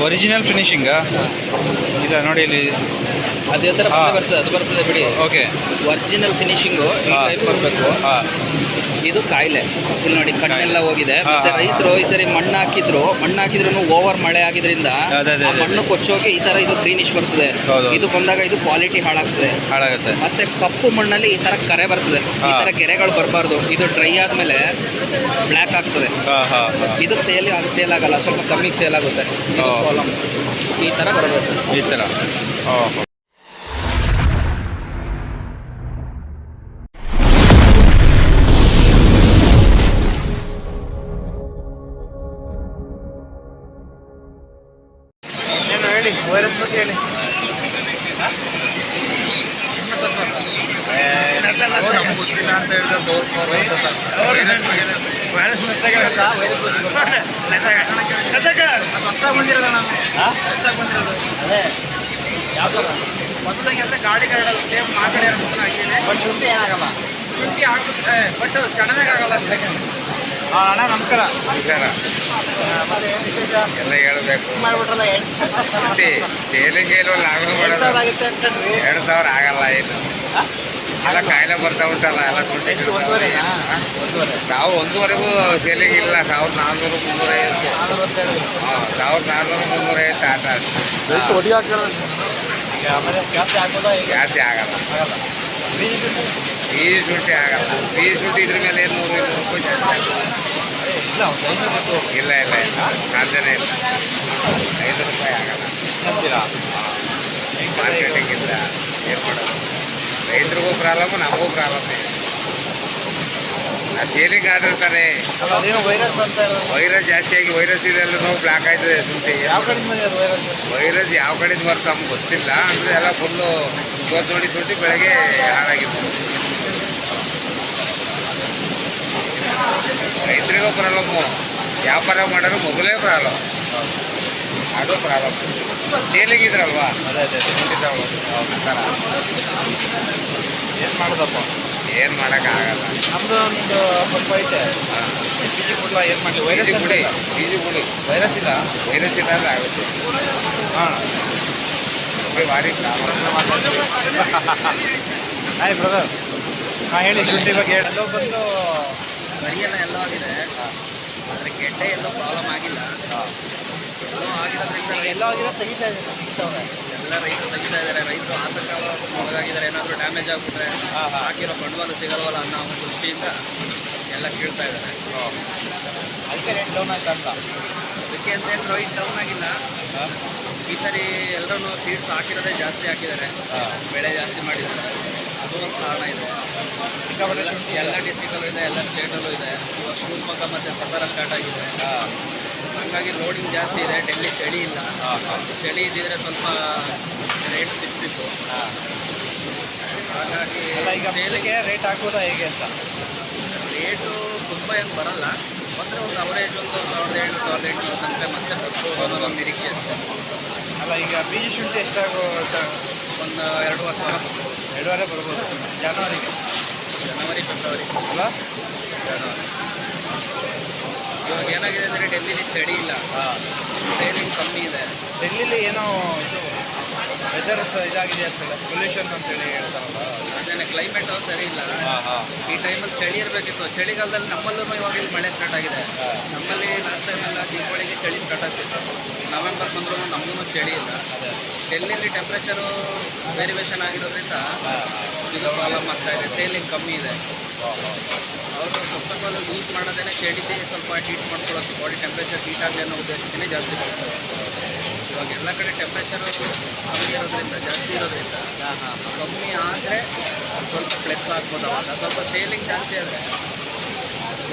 Original ಫಿನಿಶಿಂಗಾ ಇಲ್ಲ ನೋಡಿ ಇಲ್ಲಿ ಅದೇ ಥರ ಬರ್ತದೆ, ಅದು ಬರ್ತದೆ ಬಿಡಿ. ಓಕೆ, ಒರಿಜಿನಲ್ ಫಿನಿಶಿಂಗು ಈ ಟೈಪ್ ಬರಬೇಕು. ಇದು ಕಾಯಿಲೆ ಇಲ್ಲಿ ನೋಡಿ, ಕಣ್ಣೆಲ್ಲ ಹೋಗಿದೆ. ಮತ್ತೆ ರೈತರು ಈ ಸರಿ ಮಣ್ಣು ಹಾಕಿದ್ರು ಓವರ್ ಮಳೆ ಆಗಿದ್ರಿಂದ ಆ ಮಣ್ಣು ಕೊಚ್ಚೋಗಿ ಈ ತರ ಇದು ಗ್ರೀನಿಶ್ ಬರ್ತದೆ. ಇದು ಬಂದಾಗ ಇದು ಕ್ವಾಲಿಟಿ ಹಾಳಾಗುತ್ತೆ. ಮತ್ತೆ ಕಪ್ಪು ಮಣ್ಣಲ್ಲಿ ಈ ತರ ಕರೆ ಬರ್ತದೆ, ಈ ತರ ಗೆರೆಗಳು ಬರಬಾರ್ದು. ಇದು ಡ್ರೈ ಆದ್ಮೇಲೆ ಬ್ಲ್ಯಾಕ್ ಆಗ್ತದೆ. ಇದು ಸೇಲ್ ಆಗಲ್ಲ, ಸ್ವಲ್ಪ ಕಮ್ಮಿಗೆ ಸೇಲ್ ಆಗುತ್ತೆ. ಈ ತರ ಬರಬೇಕು, ಈ ತರ. ಹೇಳಿ ವೈರಸ್ ಬಗ್ಗೆ ಹೇಳಿ. ನಮ್ಗೆ ಗೊತ್ತಿಲ್ಲ ಅಂತ ಹೇಳಿದ್ರೆ ಅದೇ ಯಾವ ಥರ ಹೊಸದಾಗಿ ಅಂದರೆ ಗಾಡಿಗಳ ಸೇಮ್ ಮಾತಾಡಿ ಬಟ್ ಶುಂಠಿ ಏನಾಗಲ್ಲ, ಶುಂಠಿ ಆಗುತ್ತೆ ಬಟ್ ಕಡಿಮೆಗೆ ಆಗಲ್ಲ. ಅಣ್ಣ ನಮಸ್ಕಾರ. ಎಲ್ಲ ಹೇಳ್ಬೇಕು ಮಾಡ್ಬಿಟ್ರಲ್ಲ ಸೇಲಿಗೆ ಲಾಭ ಮಾಡೋದು 2,000 ಆಗಲ್ಲ. ಏನು ಎಲ್ಲ ಕಾಯಿಲೆ ಬರ್ತಾ ಉಂಟಲ್ಲ, ಎಲ್ಲ ನಾವು 1,500ವರೆಗೂ ಸೇಲಿಗೆ ಇಲ್ಲ. 1,400 350. 1,400 350 ಆಟ ಜಾಸ್ತಿ ಆಗಲ್ಲ. ಬೀಜ ಶುಂಠಿ ಆಗಲ್ಲ. ಬೀಜ ಶುಂಠಿ ಇದ್ರ ಮೇಲೆ 100-200 ರೂಪಾಯಿ ಜಾಸ್ತಿ ಆಗಲ್ಲ. ಇಲ್ಲ ಸಾಧ್ಯನೇ ಇಲ್ಲ. 5 ರೂಪಾಯಿ ಆಗಲ್ಲ. ಮಾರ್ಕೆಟಿಂಗಿಂದ ಏನು ಮಾಡೋದು? ರೈತರಿಗೂ ಪ್ರಾಬ್ಲಮ್ಮು, ನಮಗೂ ಪ್ರಾಬ್ಲಮ್. ಸೇಲಿಂಗ್ ಆಗಿರ್ತಾರೆ. ವೈರಸ್ ಜಾಸ್ತಿಯಾಗಿ ವೈರಸ್ ಇದೆಲ್ಲ ಬ್ಲಾಕ್ ಆಯ್ತದೆ ಶುಂಠಿ. ವೈರಸ್ ಯಾವ ಕಡೆಯಿಂದ ಬರ್ತದೆ ನಮ್ಗೆ ಗೊತ್ತಿಲ್ಲ. ಅಂದರೆ ಎಲ್ಲ ಫುಲ್ಲು ಇವತ್ತು ನೋಡಿ ಶುಂಠಿ ಬೆಳಗ್ಗೆ ಹಾಳಾಗಿತ್ತು. ರೈತರಿಗೂ ಪ್ರಾಬ್ಲಮ್ಮು, ವ್ಯಾಪಾರ ಮಾಡೋರು ಮೊದಲೇ ಪ್ರಾಬ್ಲಮ್, ಅದು ಪ್ರಾಬ್ಲಮ್. ಸೇಲಿಂಗ್ ಇದ್ರಲ್ವಾ ಶುಂಠಿ ತಗೊಳ್ಳೋದು ಥರ. ಏನು ಮಾಡೋದಪ್ಪ, ಏನು ಮಾಡೋಕ್ಕಾಗಲ್ಲ. ನಮ್ಮದು ಒಂದು ಸ್ವಲ್ಪ ಐತೆ ಬೀಜ ಕೊಡಲ್ಲ. ಏನು ಮಾಡಲಿ, ಬೀಜ ಕೊಡಿ. ವೈರಸ್ ಇಲ್ಲ ಅಂದ್ರೆ ಆಗುತ್ತೆ. ಹಾಂ ಭಾರಿ ಹಾಯ್ ಬ್ರದರ್. ಹಾಂ ಹೇಳಿ, ಶುಂಠಿ ಬಗ್ಗೆ ಹೇಳಿ. ಎಲ್ಲೋ ಬಂದು ಮರಿಯೆಲ್ಲ ಎಲ್ಲೋ ಆಗಿದೆ, ಆದರೆ ಗೆಡ್ಡೆ ಎಲ್ಲೋ ಪ್ರಾಬ್ಲಮ್ ಆಗಿಲ್ಲ. ಎಲ್ಲೋ ಆಗಿರೋದ್ರಿಂದ ಎಲ್ಲೋ ಆಗಿರೋ ತೆಗಿತಾವ್ರೆ. ಎಲ್ಲ ರೈತರು ತೆಗಿತಾ ಇದ್ದಾರೆ. ರೈತರು ಆತಂಕ ಒಳಗಾಗಿದ್ದಾರೆ. ಏನಾದರೂ ಡ್ಯಾಮೇಜ್ ಆಗಿಬಿಟ್ರೆ ಹಾಕಿರೋ ಬಂಡವಾಳ ಸಿಗಲ್ವಲ್ಲ ಅನ್ನೋ ದೃಷ್ಟಿಯಿಂದ ಎಲ್ಲ ಕೀಳ್ತಾ ಇದ್ದಾರೆ. ಅದಕ್ಕೆ ರೇಟ್ ಡೌನ್ ಆಯ್ತು ಅಂತ. ಅದಕ್ಕೆ ಅಂತೇಳಿ ರೈಟ್ ಡೌನ್ ಆಗಿಲ್ಲ. ಈ ಸರಿ ಎಲ್ಲರೂ ಸೀಡ್ಸ್ ಹಾಕಿರೋದೇ ಜಾಸ್ತಿ ಹಾಕಿದ್ದಾರೆ, ಬೆಳೆ ಜಾಸ್ತಿ ಮಾಡಿದ್ದಾರೆ. ಅದು ಒಂದು ಕಾರಣ ಇದೆ. ಎಲ್ಲ ಡಿಸ್ಟ್ರಿಕ್ಟಲ್ಲೂ ಇದೆ, ಎಲ್ಲ ಸ್ಟೇಟಲ್ಲೂ ಇದೆ. ಇವಾಗ ಶಿವಮೊಗ್ಗ ಮತ್ತು ಸತಾರ ಸ್ಟಾರ್ಟ್ ಆಗಿದೆ. ಹಾಗಾಗಿ ಲೋಡಿಂಗ್ ಜಾಸ್ತಿ ಇದೆ. ಡೆಲ್ಲಿ ಚಳಿ ಇಲ್ಲ. ಚಳಿ ಇದ್ದಿದ್ರೆ ಸ್ವಲ್ಪ ರೇಟ್ ಸಿಗ್ತಿತ್ತು. ಹಾಗಾಗಿ ಈಗ ಮೇಲಿಗೆ ರೇಟ್ ಹಾಕೋದಾ ಹೇಗೆ ಅಂತ? ರೇಟು ತುಂಬ ಏನು ಬರಲ್ಲ. ಅಂದರೆ ಒಂದು ಅವರೇಜ್ ಒಂದು 1,700-1,800 ತನಕ ಮತ್ತೆ ಬರ್ಬೋದು ಅನ್ನೋ ಒಂದು ನಿರೀಕ್ಷೆ ಅಷ್ಟೇ. ಅಲ್ಲ, ಈಗ ಬೀಜ ಶುಂಠಿ ಎಷ್ಟಾಗೋ? ಒಂದು 2,500 ಸಾವಿರ ಬರ್ಬೋದು. 2,500 ಬರ್ಬೋದು ಜನವರಿಗೆ. ಫೆಬ್ರವರಿ ಅಲ್ಲ, ಜನವರಿ. ಇವಾಗ ಏನಾಗಿದೆ ಅಂದರೆ ಡೆಲ್ಲಿಲಿ ಚಳಿ ಇಲ್ಲ, ಸೇಲಿಂಗ್ ಕಮ್ಮಿ ಇದೆ. ಡೆಲ್ಲಿಲಿ ಏನೋ ಇದು ವೆದರ್ ಇದಾಗಿದೆ ಅಂತಲ್ಲ, ಪೊಲ್ಯೂಷನ್ ಅಂತೇಳಿ ಹೇಳ್ತಾರಲ್ಲ. ಅದೇನೆ, ಕ್ಲೈಮೇಟು ಸರಿ ಇಲ್ಲ. ಈ ಟೈಮಲ್ಲಿ ಚಳಿ ಇರಬೇಕಿತ್ತು. ಚಳಿಗಾಲದಲ್ಲಿ ನಮ್ಮಲ್ಲೂ ಇವಾಗ ಇಲ್ಲಿ ಮಳೆ ಸ್ಟಾರ್ಟ್ ಆಗಿದೆ. ನಮ್ಮಲ್ಲಿ ಲಾಸ್ಟ್ ಟೈಮೆಲ್ಲ ದೀಪಾವಳಿಗೆ ಚಳಿ ಸ್ಟಾರ್ಟ್ ಆಗ್ತಿತ್ತು. ನವೆಂಬರ್ ಬಂದರೂ ನಮಗೂ ಚಳಿ ಇಲ್ಲ. ಡೆಲ್ಲಿಲಿ ಟೆಂಪ್ರೇಚರು ವೇರಿಯೇಷನ್ ಆಗಿರೋದ್ರಿಂದ ಇದು ಪ್ರಾಬ್ಲಮ್ ಆಗ್ತಾ ಇದೆ. ಸೇಲಿಂಗ್ ಕಮ್ಮಿ ಇದೆ. ಅವರು ಫಸ್ಟ್ ಆಫ್ ಆಲ್ ಯೂಸ್ ಮಾಡೋದೇ ಚಳಿದೆ ಸ್ವಲ್ಪ ಹೀಟ್ ಮಾಡ್ಕೊಳ್ಳೋದು, ಬಾಡಿ ಟೆಂಪ್ರೇಚರ್ ಹೀಟ್ ಆಗಲಿ ಅನ್ನೋ ಉದ್ದೇಶಕ್ಕೆ ಜಾಸ್ತಿ ಬರ್ತದೆ. ಇವಾಗ ಎಲ್ಲ ಕಡೆ ಟೆಂಪ್ರೇಚರು ಕಮ್ಮಿ ಇರೋದ್ರಿಂದ, ಜಾಸ್ತಿ ಇರೋದ್ರಿಂದ ಕಮ್ಮಿ ಆದರೆ ಸ್ವಲ್ಪ ಫ್ಲೆಕ್ಸ್ ಆಗ್ಬೋದು. ಅವಾಗ ಸ್ವಲ್ಪ ಸೇಲಿಂಗ್ ಜಾಸ್ತಿ ಆದರೆ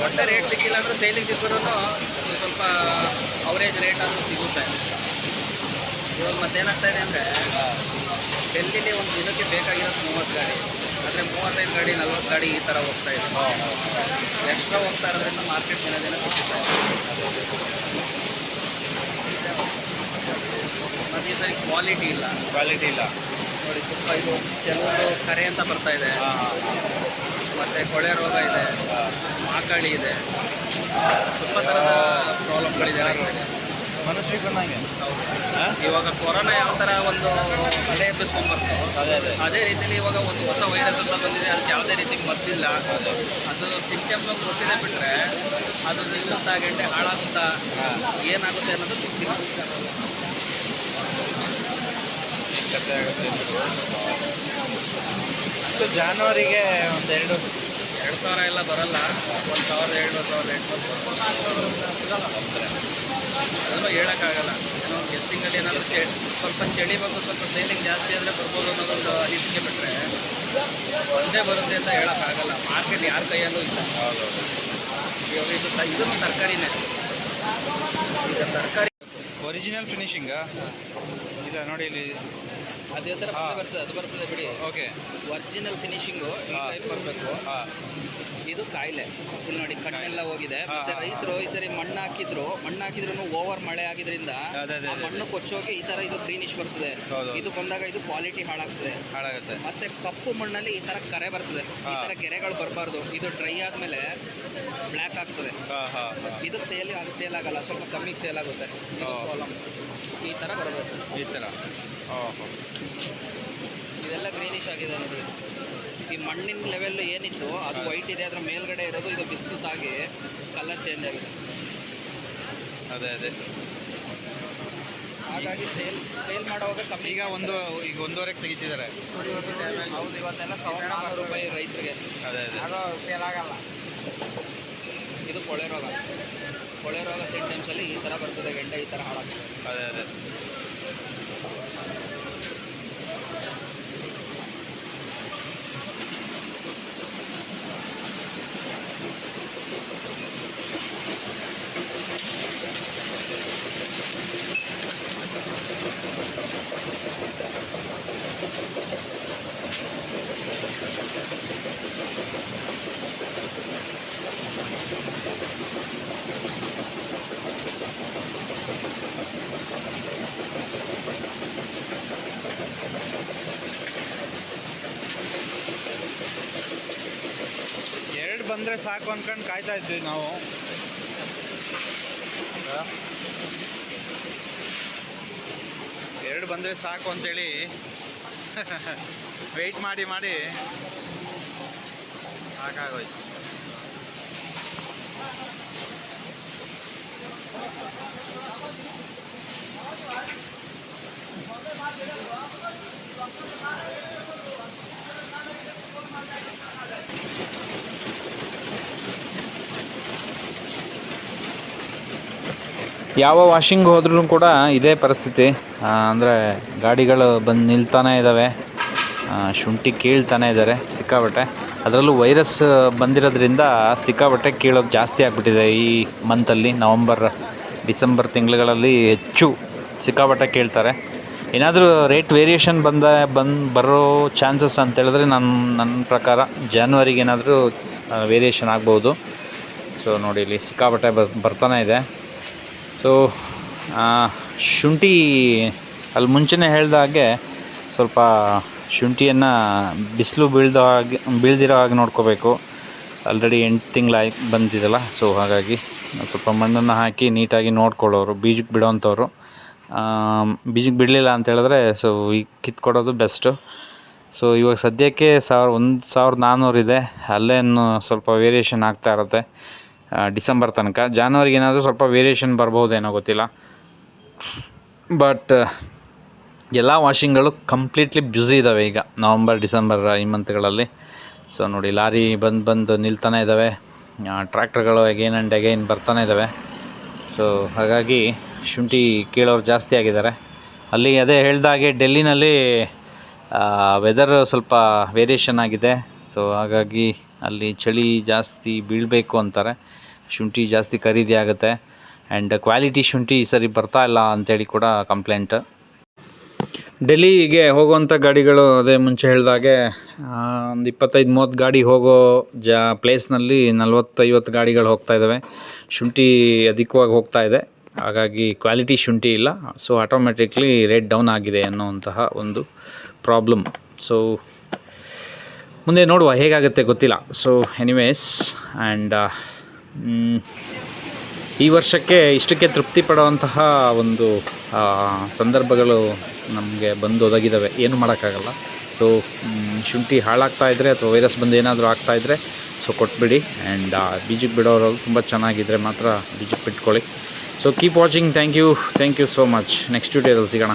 ದೊಡ್ಡ ರೇಟ್ ಸಿಕ್ಕಿಲ್ಲ ಅಂದರೆ ಸೇಲಿಂಗ್ ಸಿಕ್ಕಿದ್ರೂ ಸ್ವಲ್ಪ ಅವರೇಜ್ ರೇಟ್ ಆದರೂ ಸಿಗುತ್ತೆ. ಇವಾಗ ಮತ್ತೇನಾಗ್ತಾ ಇದೆ ಅಂದರೆ ಡೆಲ್ಲಿಲಿ ಒಂದು ದಿನಕ್ಕೆ ಬೇಕಾಗಿರೋದು 30 ಗಾಡಿ, ಆದರೆ 35 ಗಾಡಿ 40 ಗಾಡಿ ಈ ಥರ ಹೋಗ್ತಾ ಇದೆ. ಎಕ್ಸ್ಟ್ರಾ ಹೋಗ್ತಾ ಇರೋದ್ರಿಂದ ಮಾರ್ಕೆಟ್ ದಿನ ಸಿಗ್ತಾ ಇದೆ. ಮತ್ತು ಈ ಸರಿ ಕ್ವಾಲಿಟಿ ಇಲ್ಲ ನೋಡಿ. ಸ್ವಲ್ಪ ಇದು ಕೆಲವೊಂದು ಕರೆ ಅಂತ ಬರ್ತಾ ಇದೆ, ಮತ್ತು ಕೊಳೆ ರೋಗ ಇದೆ, ಮಾಕಳಿ ಇದೆ, ತುಂಬ ಥರದ ಪ್ರಾಬ್ಲಮ್ಗಳಿದೆ. ಮನುಷ್ಯರಿಗೆ ಬಂದಂಗೆ. ಇವಾಗ ಕೊರೋನಾ ಯಾವ ಥರ ಒಂದು ಅಲೆ ಎಬ್ಬಿಸ್ಕೊಂಡ್ಬರ್ತು, ಅದೇ ಅದೇ ರೀತಿಲಿ ಇವಾಗ ಒಂದು ಹೊಸ ವೈರಸ್ ಅಂತ ಬಂದಿದೆ. ಅದಕ್ಕೆ ಯಾವುದೇ ರೀತಿ ಮದ್ದಿಲ್ಲ. ಅದು ಸಿಂಪ್ಟಮ್ಸ್ ಗೊತ್ತಿದೆ ಬಿಟ್ಟರೆ ಅದು ನಿಲ್ಲುತ್ತಾ, ಗಂಟೆ ಹಾಳಾಗುತ್ತಾ, ಏನಾಗುತ್ತೆ ಅನ್ನೋದು ಗೊತ್ತಿಲ್ಲ. ಕತೆ ಆಗುತ್ತೆ. ಸೊ ಜಾನ್ವರಿಗೆ ಒಂದು 2,000 ಎಲ್ಲ ಬರಲ್ಲ, 1,700 ಅದನ್ನು ಹೇಳೋಕ್ಕಾಗಲ್ಲ. ಏನೋ ಗೆಸ್ಟಿಂಗಲ್ಲಿ ಏನಾದರೂ ಸ್ವಲ್ಪ ಚಳಿ ಬಂದು ಸ್ವಲ್ಪ ಸೇಲಿಂಗ್ ಜಾಸ್ತಿ ಆದರೆ ಬರ್ಬೋದು ಅನ್ನೋದೊಂದು ಅನಿಸಿಕೆ ಬಿಟ್ಟರೆ ಒಂದೇ ಬರುತ್ತೆ ಅಂತ ಹೇಳೋಕ್ಕಾಗಲ್ಲ. ಮಾರ್ಕೆಟ್ ಯಾರ ಕೈಯಲ್ಲೂ ಇಲ್ಲ. ಇವಾಗ ಇದನ್ನು ತರಕಾರಿನೇ. ಈಗ ತರಕಾರಿ ಒರಿಜಿನಲ್ ಫಿನಿಶಿಂಗಾ ಇಲ್ಲ ನೋಡಿ ಇಲ್ಲಿ ಅದೇ ಥರ ಬರ್ತದೆ, ಅದು ಬರ್ತದೆ ಬಿಡಿ. ಓಕೆ, ಒರಿಜಿನಲ್ ಫಿನಿಶಿಂಗು ಈ ಟೈಪ್ ಬರಬೇಕು. ಇದು ಕಾಯಿಲೆ. ಇಲ್ಲಿ ನೋಡಿ ಕಣ್ಣೆಲ್ಲ ಹೋಗಿದೆ. ಮತ್ತೆ ರೈತರು ಈ ಸರಿ ಮಣ್ಣು ಹಾಕಿದ್ರು ಓವರ್ ಮಳೆ ಆಗಿದ್ರಿಂದ ಮಣ್ಣು ಕೊಚ್ಚೋಗಿ ಈ ತರ ಇದು ಗ್ರೀನಿಶ್ ಬರ್ತದೆ. ಇದು ಬಂದಾಗ ಇದು ಕ್ವಾಲಿಟಿ ಹಾಳಾಗುತ್ತೆ. ಮತ್ತೆ ಕಪ್ಪು ಮಣ್ಣಲ್ಲಿ ಈ ತರ ಕರೆ ಬರ್ತದೆ. ಈ ತರ ಕೆರೆಗಳು ಬರಬಾರ್ದು. ಇದು ಡ್ರೈ ಆದ್ಮೇಲೆ ಬ್ಲ್ಯಾಕ್ ಆಗ್ತದೆ. ಇದು ಸೇಲ್ ಆಗಲ್ಲ, ಸ್ವಲ್ಪ ಕಮ್ಮಿ ಸೇಲ್ ಆಗುತ್ತೆ. ಈ ತರ ಬರಬೇಕು. ಈ ಥರ ಇದೆಲ್ಲ ಗ್ರೀನಿಶ್ ಆಗಿದೆ ನೋಡಿ. ಈ ಮಣ್ಣಿನ ಲೆವೆಲ್ ಏನಿತ್ತು ಅದು ವೈಟ್ ಇದೆ, ಅದರ ಮೇಲ್ಗಡೆ ಇರೋದು ಇದು ಬಿಸಿಲು ತಾಗಿ ಕಲರ್ ಚೇಂಜ್ ಆಗಿದೆ. ಅದೇ ಹಾಗಾಗಿ ಸೇಲ್ ಮಾಡುವಾಗ ಕಮ್ಮಿ. ಈಗ 1.5 ತೆಗಿತಿದ್ದಾರೆ. ಹೌದು, ಇವತ್ತೆಲ್ಲ 1,400 ರೂಪಾಯಿ ರೈತರಿಗೆ. ಅದೇ ಸೇಲ್ ಆಗಲ್ಲ. ಇದು ಕೊಳೆ ರೋಗ ಸಿಂಟಮ್ಸಲ್ಲಿ ಈ ಥರ ಬರ್ತದೆ. ಗೆಡ್ಡೆ ಈ ಥರ ಹಾಳಾಗ್ತದೆ. ಅದೇ 2 ಬಂದರೆ ಸಾಕು ಅಂದ್ಕೊಂಡು ಕಾಯ್ತಾ ಇದ್ವಿ ನಾವು. 2 ಬಂದರೆ ಸಾಕು ಅಂತೇಳಿ ವೆಯ್ಟ್ ಮಾಡಿ ಸಾಕಾಗೋಯ್ತು. ಯಾವ ವಾಷಿಂಗ್ ಹೋದ್ರೂ ಕೂಡ ಇದೇ ಪರಿಸ್ಥಿತಿ. ಅಂದರೆ ಗಾಡಿಗಳು ಬಂದು ನಿಲ್ತಾನೆ ಇದ್ದಾವೆ, ಶುಂಠಿ ಕೀಳ್ತಾನೆ ಇದ್ದಾರೆ ಸಿಕ್ಕಾಬಟ್ಟೆ. ಅದರಲ್ಲೂ ವೈರಸ್ ಬಂದಿರೋದ್ರಿಂದ ಸಿಕ್ಕಾಬಟ್ಟೆ ಕೀಳೋದು ಜಾಸ್ತಿ ಆಗಿಬಿಟ್ಟಿದೆ ಈ ಮಂತಲ್ಲಿ. ನವಂಬರ್ ಡಿಸೆಂಬರ್ ತಿಂಗಳುಗಳಲ್ಲಿ ಹೆಚ್ಚು ಸಿಕ್ಕಾಬಟ್ಟೆ ಕೇಳ್ತಾರೆ. ಏನಾದರೂ ರೇಟ್ ವೇರಿಯೇಷನ್ ಬರೋ ಚಾನ್ಸಸ್ ಅಂತೇಳಿದ್ರೆ ನನ್ನ ಪ್ರಕಾರ ಜಾನ್ವರಿಗೆ ಏನಾದರೂ ವೇರಿಯೇಷನ್ ಆಗ್ಬೋದು. ಸೊ ನೋಡಿ ಇಲ್ಲಿ ಸಿಕ್ಕಾಬಟ್ಟೆ ಬರ್ತಾನೆ ಇದೆ. ಸೊ ಶುಂಠಿ ಅಲ್ಲಿ ಮುಂಚೆನೇ ಹೇಳ್ದ ಹಾಗೆ ಸ್ವಲ್ಪ ಶುಂಠಿಯನ್ನು ಬಿಸಿಲು ಬೀಳ್ದಿರೋ ಹಾಗೆ ನೋಡ್ಕೋಬೇಕು. ಆಲ್ರೆಡಿ 8 ತಿಂಗಳು ಬಂದಿದ್ದಲ್ಲ. ಸೊ ಹಾಗಾಗಿ ಸ್ವಲ್ಪ ಮಣ್ಣನ್ನು ಹಾಕಿ ನೀಟಾಗಿ ನೋಡ್ಕೊಳ್ಳೋರು, ಬೀಜಕ್ಕೆ ಬಿಡೋವಂಥವ್ರು. ಬೀಜಕ್ಕೆ ಬಿಡಲಿಲ್ಲ ಅಂತ ಹೇಳಿದ್ರೆ ಸೊ ಈಗ ಕಿತ್ಕೊಡೋದು ಬೆಸ್ಟು. ಸೊ ಇವಾಗ ಸದ್ಯಕ್ಕೆ 1,400 ಇದೆ. ಅಲ್ಲೇನು ಸ್ವಲ್ಪ ವೇರಿಯೇಷನ್ ಆಗ್ತಾ ಇರುತ್ತೆ ಡಿಸೆಂಬರ್ ತನಕ. ಜಾನ್ವರಿಗೆ ಏನಾದರೂ ಸ್ವಲ್ಪ ವೇರಿಯೇಷನ್ ಬರ್ಬೋದೇನೋ ಗೊತ್ತಿಲ್ಲ. ಬಟ್ ಎಲ್ಲ ವಾಷಿಂಗ್ಗಳು ಕಂಪ್ಲೀಟ್ಲಿ ಬ್ಯುಸಿ ಇದ್ದಾವೆ ಈಗ ನವಂಬರ್ ಡಿಸೆಂಬರ್ ಈ ಮಂತ್ಗಳಲ್ಲಿ. ಸೊ ನೋಡಿ ಲಾರಿ ಬಂದು ನಿಲ್ತಾನೆ ಇದ್ದಾವೆ, ಟ್ರ್ಯಾಕ್ಟರ್ಗಳು ಅಗೇನ್ ಆ್ಯಂಡ್ ಅಗೇನ್ ಬರ್ತಾನೆ ಇದ್ದಾವೆ. ಸೊ ಹಾಗಾಗಿ ಶುಂಠಿ ಕೀಳೋರು ಜಾಸ್ತಿ ಆಗಿದ್ದಾರೆ. ಅಲ್ಲಿ ಅದೇ ಹೇಳ್ದಾಗೆ ಡೆಲ್ಲಿನಲ್ಲಿ ವೆದರ್ ಸ್ವಲ್ಪ ವೇರಿಯೇಷನ್ ಆಗಿದೆ. ಸೊ ಹಾಗಾಗಿ ಅಲ್ಲಿ ಚಳಿ ಜಾಸ್ತಿ ಬೀಳಬೇಕು ಅಂತಾರೆ, ಶುಂಠಿ ಜಾಸ್ತಿ ಖರೀದಿ ಆಗುತ್ತೆ. ಆ್ಯಂಡ್ ಕ್ವಾಲಿಟಿ ಶುಂಠಿ ಈ ಸರಿ ಬರ್ತಾ ಇಲ್ಲ ಅಂಥೇಳಿ ಕೂಡ ಕಂಪ್ಲೇಂಟ್. ಡೆಲ್ಲಿಗೆ ಹೋಗುವಂಥ ಗಾಡಿಗಳು ಅದೇ ಮುಂಚೆ ಹೇಳಿದಾಗೆ ಒಂದು 25-30 ಗಾಡಿ ಹೋಗೋ ಪ್ಲೇಸ್ನಲ್ಲಿ 40-50 ಗಾಡಿಗಳು ಹೋಗ್ತಾ ಇದ್ದಾವೆ. ಶುಂಠಿ ಅಧಿಕವಾಗಿ ಹೋಗ್ತಾ ಇದೆ. ಹಾಗಾಗಿ ಕ್ವಾಲಿಟಿ ಶುಂಠಿ ಇಲ್ಲ. ಸೊ ಆಟೋಮೆಟಿಕ್ಲಿ ರೇಟ್ ಡೌನ್ ಆಗಿದೆ ಅನ್ನೋವಂತಹ ಒಂದು ಪ್ರಾಬ್ಲಮ್. ಸೊ ಮುಂದೆ ನೋಡುವ ಹೇಗಾಗುತ್ತೆ ಗೊತ್ತಿಲ್ಲ. ಸೊ ಎನಿವೇಸ್, ಆ್ಯಂಡ್ ಈ ವರ್ಷಕ್ಕೆ ಇಷ್ಟಕ್ಕೆ ತೃಪ್ತಿ ಪಡುವಂತಹ ಒಂದು ಸಂದರ್ಭಗಳು ನಮಗೆ ಬಂದು ಒದಗಿದ್ದಾವೆ, ಏನು ಮಾಡೋಕ್ಕಾಗಲ್ಲ. ಸೊ ಶುಂಠಿ ಹಾಳಾಗ್ತಾಯಿದ್ರೆ ಅಥವಾ ವೈರಸ್ ಬಂದು ಏನಾದರೂ ಆಗ್ತಾಯಿದ್ರೆ ಸೊ ಕೊಟ್ಬಿಡಿ. ಆ್ಯಂಡ್ ಬೀಜಕ್ಕೆ ಬಿಡೋರು ತುಂಬ ಚೆನ್ನಾಗಿದ್ದರೆ ಮಾತ್ರ ಬೀಜಕ್ಕೆ ಬಿಟ್ಕೊಳ್ಳಿ. So keep watching. Thank you so much. Next ವಿಡಿಯೋದಲ್ಲಿ ಸಿಗೋಣ.